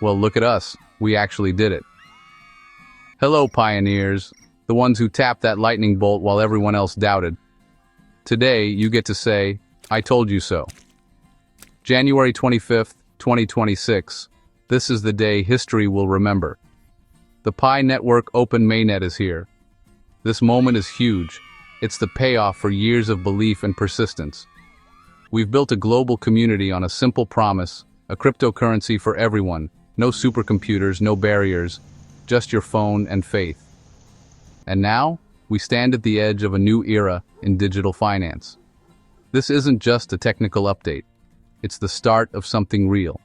Well, look at us. We actually did it. Hello, pioneers, the ones who tapped that lightning bolt while everyone else doubted. Today, you get to say, I told you so. January 25th, 2026. This is the day history will remember. The Pi Network Open Mainnet is here. This moment is huge. It's the payoff for years of belief and persistence. We've built a global community on a simple promise, a cryptocurrency for everyone. No supercomputers, no barriers, just your phone and faith. And now, we stand at the edge of a new era in digital finance. This isn't just a technical update. It's the start of something real.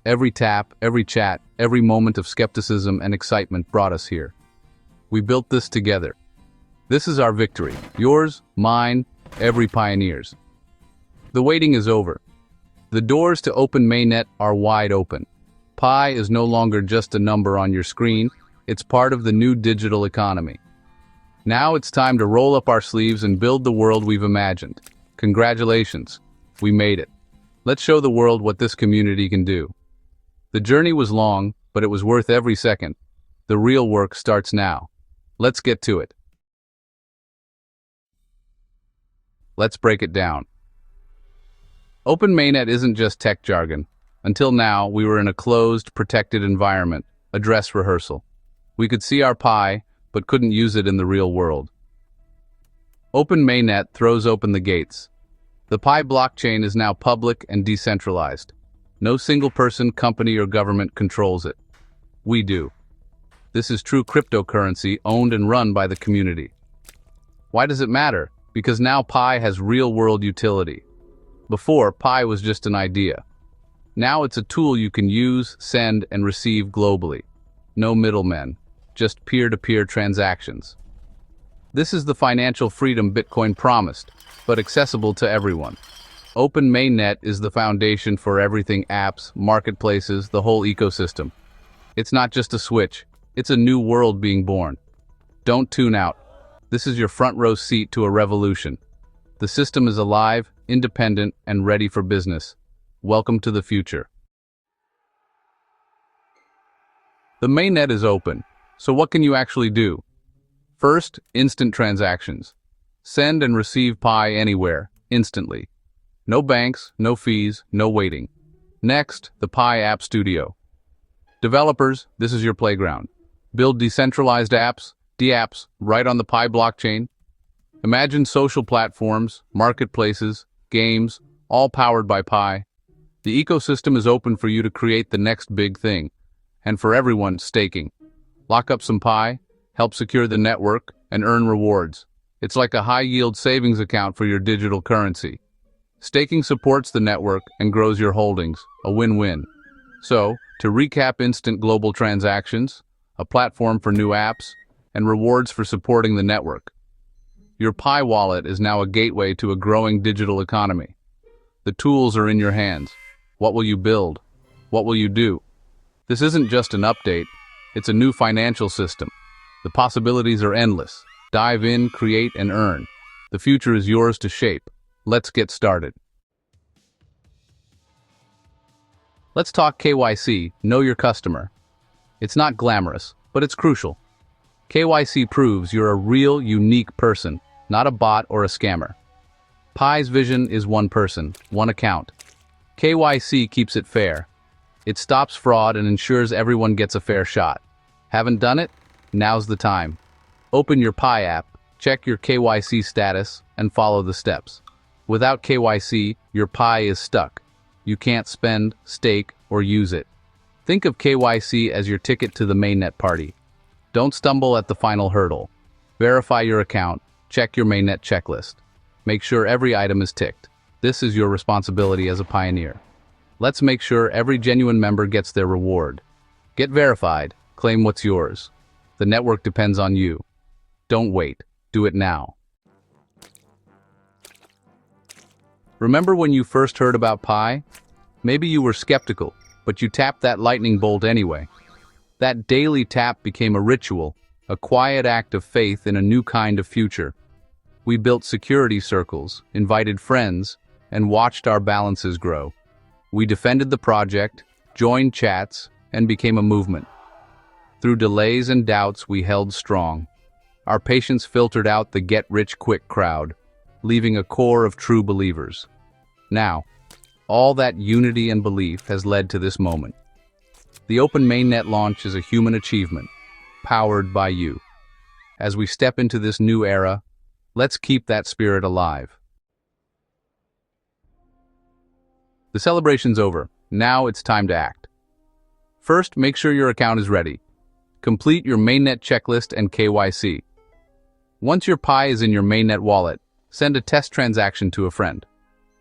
Every tap, every chat, every moment of skepticism and excitement brought us here. We built this together. This is our victory. Yours, mine, every pioneer's. The waiting is over. The doors to Open Mainnet are wide open. Pi is no longer just a number on your screen, it's part of the new digital economy. Now it's time to roll up our sleeves and build the world we've imagined. Congratulations, we made it. Let's show the world what this community can do. The journey was long, but it was worth every second. The real work starts now. Let's get to it. Let's break it down. Open Mainnet isn't just tech jargon. Until now, we were in a closed, protected environment, a dress rehearsal. We could see our Pi, but couldn't use it in the real world. Open Mainnet throws open the gates. The Pi blockchain is now public and decentralized. No single person, company, or government controls it. We do. This is true cryptocurrency owned and run by the community. Why does it matter? Because now Pi has real-world utility. Before, Pi was just an idea. Now it's a tool you can use, send, and receive globally. No middlemen, just peer-to-peer transactions. This is the financial freedom Bitcoin promised, but accessible to everyone. Open Mainnet is the foundation for everything: apps, marketplaces, the whole ecosystem. It's not just a switch, it's a new world being born. Don't tune out. This is your front row seat to a revolution. The system is alive, independent, and ready for business. Welcome to the future. The mainnet is open, so what can you actually do? First, instant transactions. Send and receive Pi anywhere, instantly. No banks, no fees, no waiting. Next, the Pi App Studio. Developers, this is your playground. Build decentralized apps, dApps, right on the Pi blockchain. Imagine social platforms, marketplaces, games, all powered by Pi. The ecosystem is open for you to create the next big thing. And for everyone, staking. Lock up some Pi, help secure the network, and earn rewards. It's like a high-yield savings account for your digital currency. Staking supports the network and grows your holdings, a win-win. So, to recap: instant global transactions, a platform for new apps, and rewards for supporting the network. Your Pi wallet is now a gateway to a growing digital economy. The tools are in your hands. What will you build? What will you do? This isn't just an update, it's a new financial system. The possibilities are endless. Dive in, create, and earn. The future is yours to shape. Let's get started. Let's talk KYC, know your customer. It's not glamorous, but it's crucial. KYC proves you're a real, unique person, not a bot or a scammer. Pi's vision is one person, one account. KYC keeps it fair. It stops fraud and ensures everyone gets a fair shot. Haven't done it? Now's the time. Open your Pi app, check your KYC status, and follow the steps. Without KYC, your Pi is stuck. You can't spend, stake, or use it. Think of KYC as your ticket to the mainnet party. Don't stumble at the final hurdle. Verify your account, check your mainnet checklist. Make sure every item is ticked. This is your responsibility as a pioneer. Let's make sure every genuine member gets their reward. Get verified, claim what's yours. The network depends on you. Don't wait, do it now. Remember when you first heard about Pi? Maybe you were skeptical, but you tapped that lightning bolt anyway. That daily tap became a ritual, a quiet act of faith in a new kind of future. We built security circles, invited friends, and watched our balances grow. We defended the project, joined chats, and became a movement. Through delays and doubts, we held strong. Our patience filtered out the get-rich-quick crowd, leaving a core of true believers. Now, all that unity and belief has led to this moment. The Open Mainnet launch is a human achievement, powered by you. As we step into this new era, let's keep that spirit alive. The celebration's over. Now it's time to act. First, make sure your account is ready. Complete your Mainnet checklist and KYC. Once your Pi is in your Mainnet wallet, send a test transaction to a friend.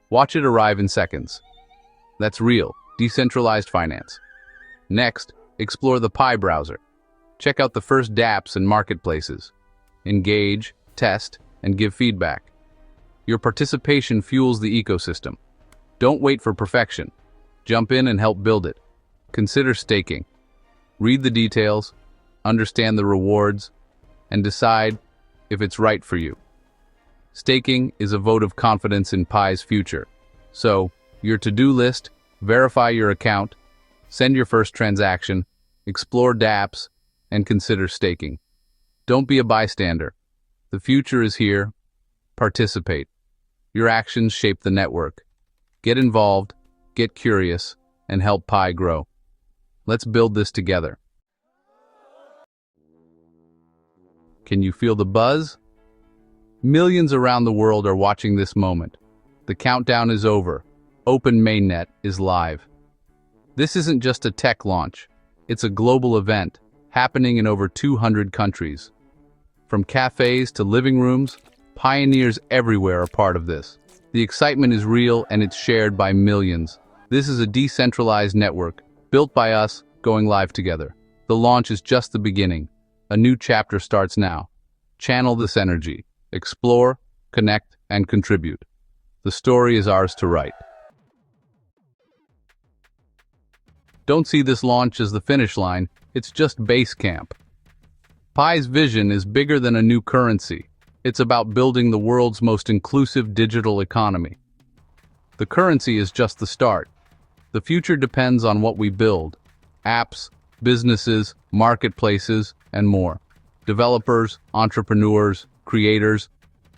Watch it arrive in seconds. That's real, decentralized finance. Next, explore the Pi browser. Check out the first dApps and marketplaces. Engage, test, and give feedback. Your participation fuels the ecosystem. Don't wait for perfection. Jump in and help build it. Consider staking. Read the details, understand the rewards, and decide if it's right for you. Staking is a vote of confidence in Pi's future. So, your to-do list, verify your account, send your first transaction, explore dApps, and consider staking. Don't be a bystander. The future is here. Participate. Your actions shape the network. Get involved, get curious, and help Pi grow. Let's build this together. Can you feel the buzz? Millions around the world are watching this moment. The countdown is over. Open Mainnet is live. This isn't just a tech launch. It's a global event, happening in over 200 countries. From cafes to living rooms, pioneers everywhere are part of this. The excitement is real and it's shared by millions. This is a decentralized network, built by us, going live together. The launch is just the beginning. A new chapter starts now. Channel this energy. Explore, connect, and contribute. The story is ours to write. Don't see this launch as the finish line, it's just base camp. Pi's vision is bigger than a new currency. It's about building the world's most inclusive digital economy. The currency is just the start. The future depends on what we build. Apps, businesses, marketplaces, and more. Developers, entrepreneurs, creators.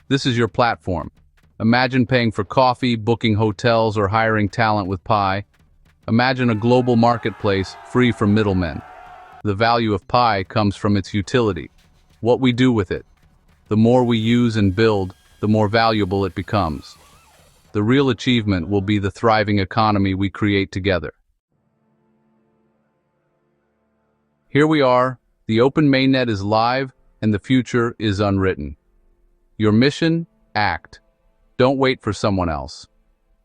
This is your platform. Imagine paying for coffee, booking hotels, or hiring talent with Pi. Imagine a global marketplace free from middlemen. The value of Pi comes from its utility. What we do with it. The more we use and build, the more valuable it becomes. The real achievement will be the thriving economy we create together. Here we are, the Open Mainnet is live, and the future is unwritten. Your mission? Act. Don't wait for someone else.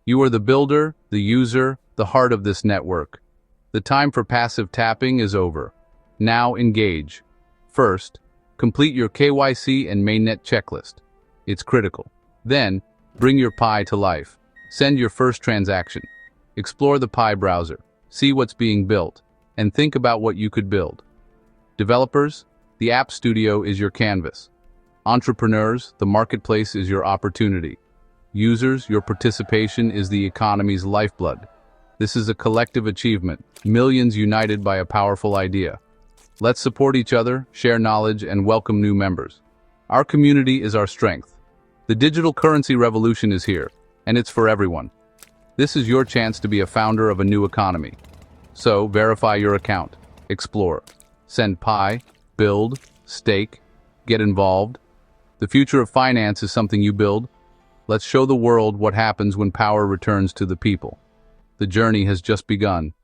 You are the builder, the user, the heart of this network. The time for passive tapping is over. Now engage. First, complete your KYC and Mainnet checklist. It's critical. Then, bring your Pi to life. Send your first transaction. Explore the Pi browser. See what's being built. And think about what you could build. Developers, the App Studio is your canvas. Entrepreneurs, the marketplace is your opportunity. Users, your participation is the economy's lifeblood. This is a collective achievement, millions united by a powerful idea. Let's support each other, share knowledge, and welcome new members. Our community is our strength. The digital currency revolution is here, and it's for everyone. This is your chance to be a founder of a new economy. So, verify your account, explore, send Pi, build, stake, get involved. The future of finance is something you build. Let's show the world what happens when power returns to the people. The journey has just begun.